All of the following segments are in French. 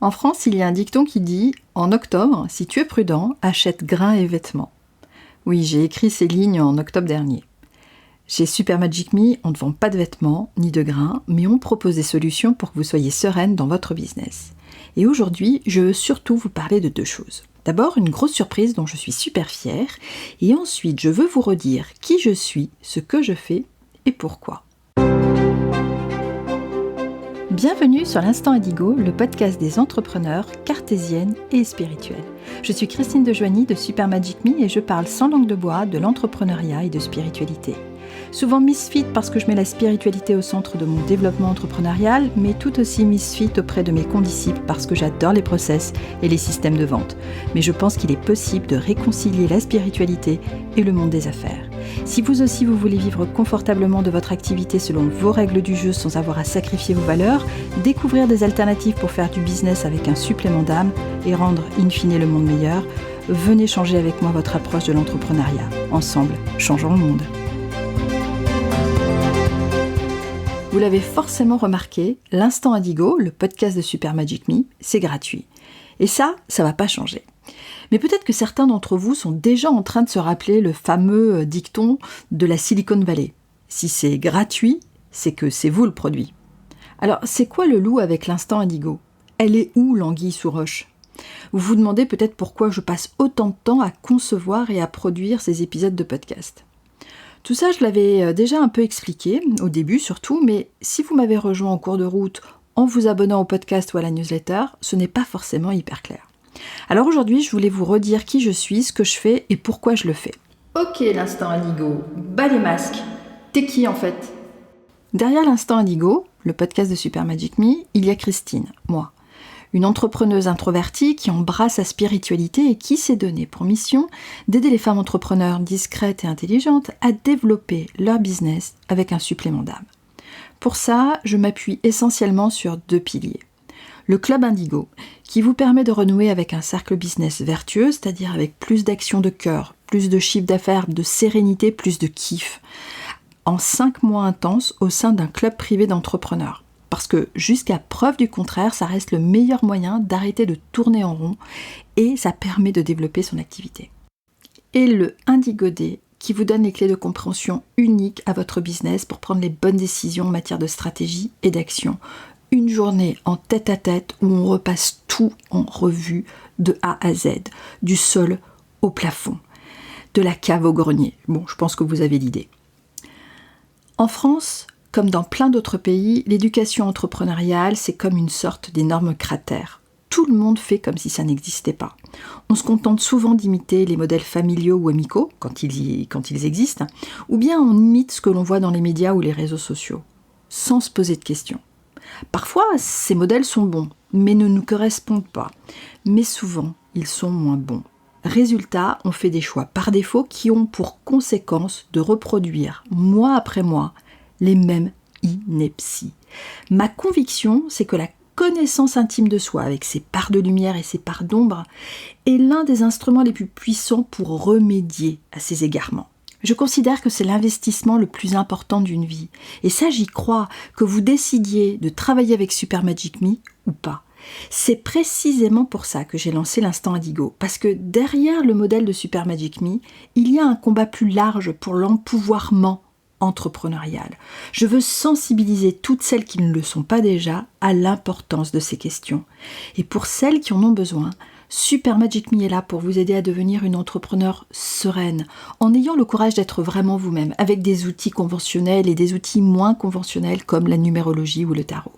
En France, il y a un dicton qui dit « En octobre, si tu es prudent, achète grains et vêtements ». Oui, j'ai écrit ces lignes en octobre dernier. Chez Super Magic Me, on ne vend pas de vêtements ni de grains, mais on propose des solutions pour que vous soyez sereine dans votre business. Et aujourd'hui, je veux surtout vous parler de deux choses. D'abord, une grosse surprise dont je suis super fière, et ensuite, je veux vous redire qui je suis, ce que je fais et pourquoi. Bienvenue sur l'Instant Indigo, le podcast des entrepreneurs cartésiennes et spirituelles. Je suis Christine Dejoigny de Super Magic Me et je parle sans langue de bois de l'entrepreneuriat et de spiritualité. Souvent misfit parce que je mets la spiritualité au centre de mon développement entrepreneurial, mais tout aussi misfit auprès de mes condisciples parce que j'adore les process et les systèmes de vente. Mais je pense qu'il est possible de réconcilier la spiritualité et le monde des affaires. Si vous aussi vous voulez vivre confortablement de votre activité selon vos règles du jeu sans avoir à sacrifier vos valeurs, découvrir des alternatives pour faire du business avec un supplément d'âme et rendre in fine le monde meilleur, venez changer avec moi votre approche de l'entrepreneuriat. Ensemble, changeons le monde. Vous l'avez forcément remarqué, l'Instant Indigo, le podcast de Super Magic Me, c'est gratuit. Et ça va pas changer. Mais peut-être que certains d'entre vous sont déjà en train de se rappeler le fameux dicton de la Silicon Valley. Si c'est gratuit, c'est que c'est vous le produit. Alors, c'est quoi le loup avec l'Instant Indigo ? Elle est où l'anguille sous roche ? Vous vous demandez peut-être pourquoi je passe autant de temps à concevoir et à produire ces épisodes de podcast. Tout ça, je l'avais déjà un peu expliqué, au début surtout, mais si vous m'avez rejoint en cours de route en vous abonnant au podcast ou à la newsletter, ce n'est pas forcément hyper clair. Alors aujourd'hui, je voulais vous redire qui je suis, ce que je fais et pourquoi je le fais. Ok, l'Instant Indigo, bas les masques. T'es qui en fait ? Derrière l'Instant Indigo, le podcast de Super Magic Me, il y a Christine, moi. Une entrepreneuse introvertie qui embrasse sa spiritualité et qui s'est donnée pour mission d'aider les femmes entrepreneurs discrètes et intelligentes à développer leur business avec un supplément d'âme. Pour ça, je m'appuie essentiellement sur deux piliers. Le Club Indigo, qui vous permet de renouer avec un cercle business vertueux, c'est-à-dire avec plus d'action de cœur, plus de chiffre d'affaires, de sérénité, plus de kiff, en 5 mois intenses au sein d'un club privé d'entrepreneurs. Parce que jusqu'à preuve du contraire, ça reste le meilleur moyen d'arrêter de tourner en rond et ça permet de développer son activité. Et le Indigo Day, qui vous donne les clés de compréhension uniques à votre business pour prendre les bonnes décisions en matière de stratégie et d'action. Une journée en tête-à-tête où on repasse tout en revue de A à Z, du sol au plafond, de la cave au grenier. Bon, je pense que vous avez l'idée. En France, comme dans plein d'autres pays, l'éducation entrepreneuriale, c'est comme une sorte d'énorme cratère. Tout le monde fait comme si ça n'existait pas. On se contente souvent d'imiter les modèles familiaux ou amicaux, quand ils existent, ou bien on imite ce que l'on voit dans les médias ou les réseaux sociaux, sans se poser de questions. Parfois, ces modèles sont bons, mais ne nous correspondent pas. Mais souvent, ils sont moins bons. Résultat, on fait des choix par défaut qui ont pour conséquence de reproduire, mois après mois, les mêmes inepties. Ma conviction, c'est que la connaissance intime de soi, avec ses parts de lumière et ses parts d'ombre, est l'un des instruments les plus puissants pour remédier à ces égarements. Je considère que c'est l'investissement le plus important d'une vie. Et ça, j'y crois, que vous décidiez de travailler avec Super Magic Me ou pas. C'est précisément pour ça que j'ai lancé l'Instant Indigo, parce que derrière le modèle de Super Magic Me, il y a un combat plus large pour l'empouvoirment entrepreneurial. Je veux sensibiliser toutes celles qui ne le sont pas déjà à l'importance de ces questions. Et pour celles qui en ont besoin, Super Magic Me est là pour vous aider à devenir une entrepreneur sereine, en ayant le courage d'être vraiment vous-même, avec des outils conventionnels et des outils moins conventionnels comme la numérologie ou le tarot.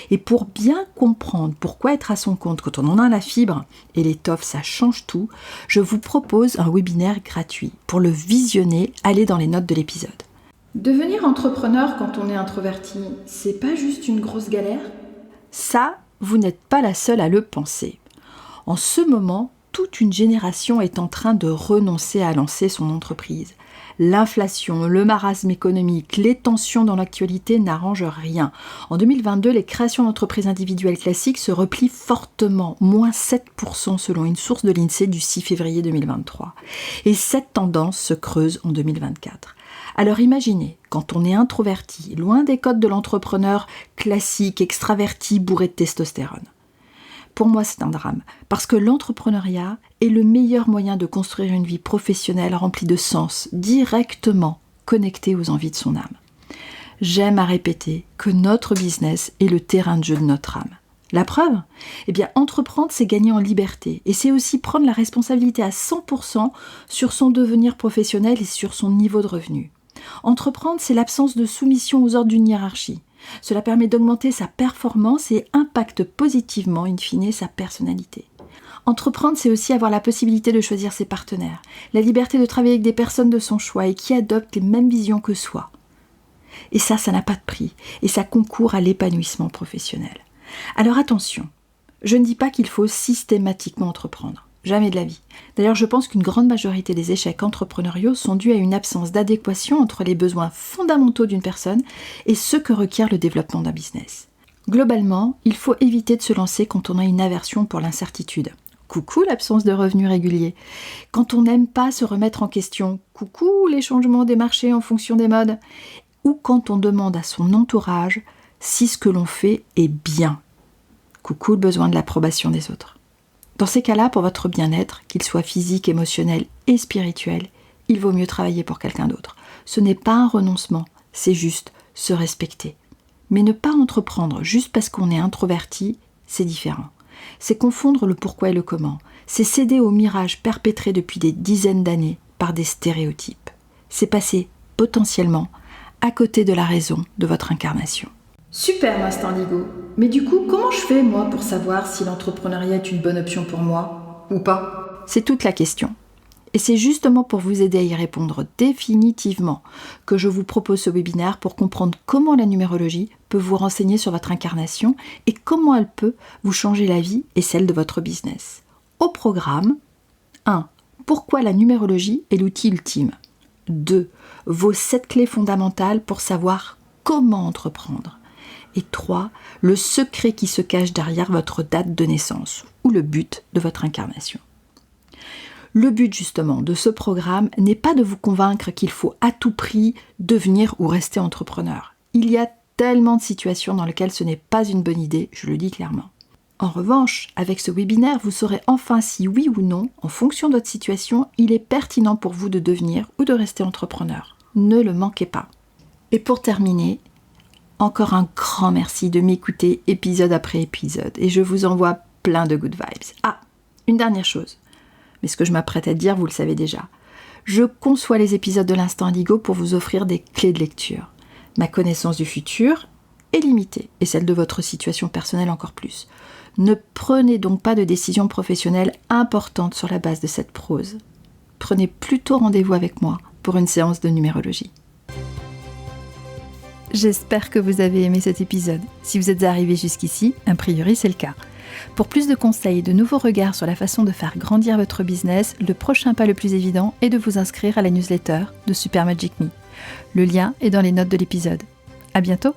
Et pour bien comprendre pourquoi être à son compte quand on en a la fibre et l'étoffe, ça change tout, je vous propose un webinaire gratuit. Pour le visionner, allez dans les notes de l'épisode. Devenir entrepreneur quand on est introverti, c'est pas juste une grosse galère ? Ça, vous n'êtes pas la seule à le penser. En ce moment, toute une génération est en train de renoncer à lancer son entreprise. L'inflation, le marasme économique, les tensions dans l'actualité n'arrangent rien. En 2022, les créations d'entreprises individuelles classiques se replient fortement, moins 7% selon une source de l'INSEE du 6 février 2023. Et cette tendance se creuse en 2024. Alors imaginez, quand on est introverti, loin des codes de l'entrepreneur classique, extraverti, bourré de testostérone. Pour moi, c'est un drame, parce que l'entrepreneuriat est le meilleur moyen de construire une vie professionnelle remplie de sens, directement connectée aux envies de son âme. J'aime à répéter que notre business est le terrain de jeu de notre âme. La preuve ? Entreprendre, c'est gagner en liberté, et c'est aussi prendre la responsabilité à 100% sur son devenir professionnel et sur son niveau de revenu. Entreprendre, c'est l'absence de soumission aux ordres d'une hiérarchie. Cela permet d'augmenter sa performance et impacte positivement, in fine, sa personnalité. Entreprendre, c'est aussi avoir la possibilité de choisir ses partenaires, la liberté de travailler avec des personnes de son choix et qui adoptent les mêmes visions que soi. Et ça n'a pas de prix, et ça concourt à l'épanouissement professionnel. Alors attention, je ne dis pas qu'il faut systématiquement entreprendre. Jamais de la vie. D'ailleurs, je pense qu'une grande majorité des échecs entrepreneuriaux sont dus à une absence d'adéquation entre les besoins fondamentaux d'une personne et ce que requiert le développement d'un business. Globalement, il faut éviter de se lancer quand on a une aversion pour l'incertitude. Coucou l'absence de revenus réguliers. Quand on n'aime pas se remettre en question. Coucou les changements des marchés en fonction des modes. Ou quand on demande à son entourage si ce que l'on fait est bien. Coucou le besoin de l'approbation des autres. Dans ces cas-là, pour votre bien-être, qu'il soit physique, émotionnel et spirituel, il vaut mieux travailler pour quelqu'un d'autre. Ce n'est pas un renoncement, c'est juste se respecter. Mais ne pas entreprendre juste parce qu'on est introverti, c'est différent. C'est confondre le pourquoi et le comment. C'est céder au mirage perpétré depuis des dizaines d'années par des stéréotypes. C'est passer potentiellement à côté de la raison de votre incarnation. Super l'instant Indigo. Mais du coup, comment je fais moi pour savoir si l'entrepreneuriat est une bonne option pour moi ou pas ? C'est toute la question. Et c'est justement pour vous aider à y répondre définitivement que je vous propose ce webinaire pour comprendre comment la numérologie peut vous renseigner sur votre incarnation et comment elle peut vous changer la vie et celle de votre business. Au programme, 1. Pourquoi la numérologie est l'outil ultime ? 2. Vos 7 clés fondamentales pour savoir comment entreprendre. Et 3. Le secret qui se cache derrière votre date de naissance ou le but de votre incarnation. Le but justement de ce programme n'est pas de vous convaincre qu'il faut à tout prix devenir ou rester entrepreneur. Il y a tellement de situations dans lesquelles ce n'est pas une bonne idée, je le dis clairement. En revanche, avec ce webinaire, vous saurez enfin si oui ou non, en fonction de votre situation, il est pertinent pour vous de devenir ou de rester entrepreneur. Ne le manquez pas. Et pour terminer, encore un grand merci de m'écouter épisode après épisode et je vous envoie plein de good vibes. Ah, une dernière chose, mais ce que je m'apprête à dire, vous le savez déjà. Je conçois les épisodes de l'Instant Indigo pour vous offrir des clés de lecture. Ma connaissance du futur est limitée et celle de votre situation personnelle encore plus. Ne prenez donc pas de décisions professionnelles importantes sur la base de cette prose. Prenez plutôt rendez-vous avec moi pour une séance de numérologie. J'espère que vous avez aimé cet épisode. Si vous êtes arrivé jusqu'ici, a priori c'est le cas. Pour plus de conseils et de nouveaux regards sur la façon de faire grandir votre business, le prochain pas le plus évident est de vous inscrire à la newsletter de Super Magic Me. Le lien est dans les notes de l'épisode. À bientôt!